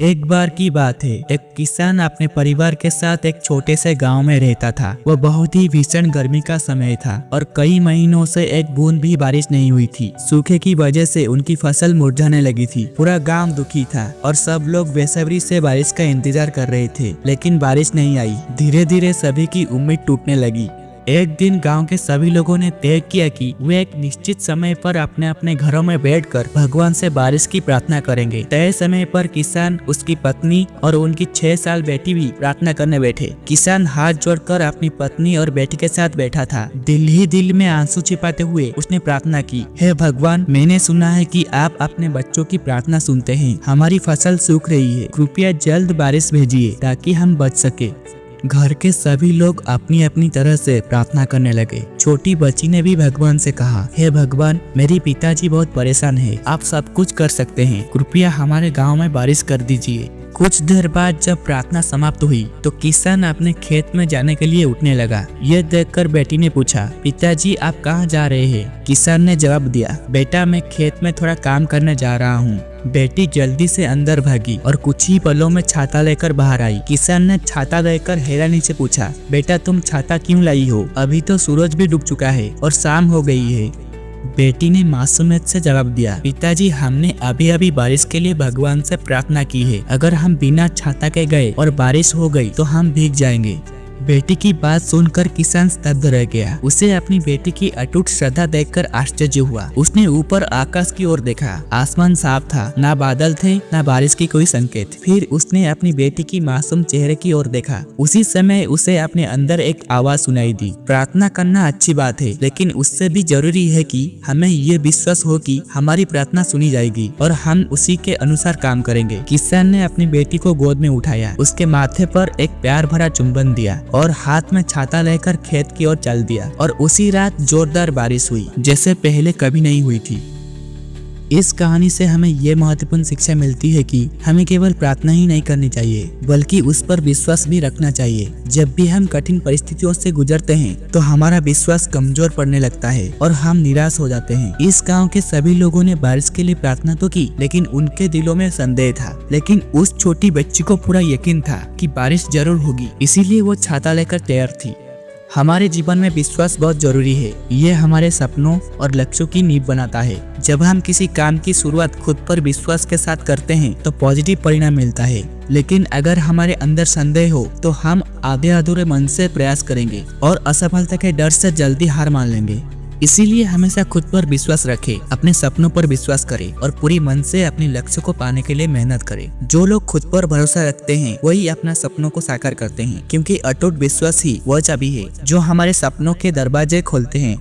एक बार की बात है, एक किसान अपने परिवार के साथ एक छोटे से गांव में रहता था। वह बहुत ही भीषण गर्मी का समय था और कई महीनों से एक बूंद भी बारिश नहीं हुई थी। सूखे की वजह से उनकी फसल मुरझाने लगी थी। पूरा गांव दुखी था और सब लोग बेसब्री से बारिश का इंतजार कर रहे थे, लेकिन बारिश नहीं आई। धीरे धीरे सभी की उम्मीद टूटने लगी। एक दिन गांव के सभी लोगों ने तय किया कि वे एक निश्चित समय पर अपने अपने घरों में बैठकर भगवान से बारिश की प्रार्थना करेंगे। तय समय पर किसान, उसकी पत्नी और उनकी 6 साल बेटी भी प्रार्थना करने बैठे। किसान हाथ जोड़कर अपनी पत्नी और बेटी के साथ बैठा था। दिल ही दिल में आंसू छिपाते हुए उसने प्रार्थना की, हे भगवान, मैंने सुना है कि आप अपने बच्चों की प्रार्थना सुनते हैं। हमारी फसल सूख रही है, कृपया जल्द बारिश भेजिए ताकि हम बच सके। घर के सभी लोग अपनी अपनी तरह से प्रार्थना करने लगे। छोटी बच्ची ने भी भगवान से कहा, हे भगवान, मेरे पिताजी बहुत परेशान हैं। आप सब कुछ कर सकते हैं, कृपया हमारे गांव में बारिश कर दीजिए। कुछ देर बाद जब प्रार्थना समाप्त हुई तो किसान अपने खेत में जाने के लिए उठने लगा। यह देखकर बेटी ने पूछा, पिताजी आप कहाँ जा रहे हैं? किसान ने जवाब दिया, बेटा मैं खेत में थोड़ा काम करने जा रहा हूँ। बेटी जल्दी से अंदर भागी और कुछ ही पलों में छाता लेकर बाहर आई। किसान ने छाता देकर हैरानी से पूछा, बेटा तुम छाता क्यों लाई हो? अभी तो सूरज भी डूब चुका है और शाम हो गई है। बेटी ने मासूमियत से जवाब दिया, पिताजी हमने अभी अभी बारिश के लिए भगवान से प्रार्थना की है। अगर हम बिना छाता के गए और बारिश हो गई तो हम भीग जाएंगे। बेटी की बात सुनकर किसान स्तब्ध रह गया। उसे अपनी बेटी की अटूट श्रद्धा देखकर आश्चर्य हुआ। उसने ऊपर आकाश की ओर देखा। आसमान साफ था, ना बादल थे, ना बारिश की कोई संकेत। फिर उसने अपनी बेटी की मासूम चेहरे की ओर देखा। उसी समय उसे अपने अंदर एक आवाज सुनाई दी, प्रार्थना करना अच्छी बात है, लेकिन उससे भी जरूरी है कि हमें ये विश्वास हो कि हमारी प्रार्थना सुनी जाएगी और हम उसी के अनुसार काम करेंगे। किसान ने अपनी बेटी को गोद में उठाया, उसके माथे पर एक प्यार भरा चुंबन दिया और हाथ में छाता लेकर खेत की ओर चल दिया। और उसी रात जोरदार बारिश हुई, जैसे पहले कभी नहीं हुई थी। इस कहानी से हमें यह महत्वपूर्ण शिक्षा मिलती है कि हमें केवल प्रार्थना ही नहीं करनी चाहिए, बल्कि उस पर विश्वास भी रखना चाहिए। जब भी हम कठिन परिस्थितियों से गुजरते हैं तो हमारा विश्वास कमजोर पड़ने लगता है और हम निराश हो जाते हैं। इस गांव के सभी लोगों ने बारिश के लिए प्रार्थना तो की, लेकिन उनके दिलों में संदेह था। लेकिन उस छोटी बच्ची को पूरा यकीन था कि बारिश जरूर होगी, इसीलिए वो छाता लेकर तैयार थी। हमारे जीवन में विश्वास बहुत जरूरी है। ये हमारे सपनों और लक्ष्यों की नींव बनाता है। जब हम किसी काम की शुरुआत खुद पर विश्वास के साथ करते हैं तो पॉजिटिव परिणाम मिलता है। लेकिन अगर हमारे अंदर संदेह हो तो हम आधे अधूरे मन से प्रयास करेंगे और असफलता के डर से जल्दी हार मान लेंगे। इसीलिए हमेशा खुद पर विश्वास रखें, अपने सपनों पर विश्वास करें और पूरी मन से अपने लक्ष्य को पाने के लिए मेहनत करें। जो लोग खुद पर भरोसा रखते हैं वही अपना सपनों को साकार करते हैं, क्योंकि अटूट विश्वास ही वह चाबी है जो हमारे सपनों के दरवाजे खोलते हैं।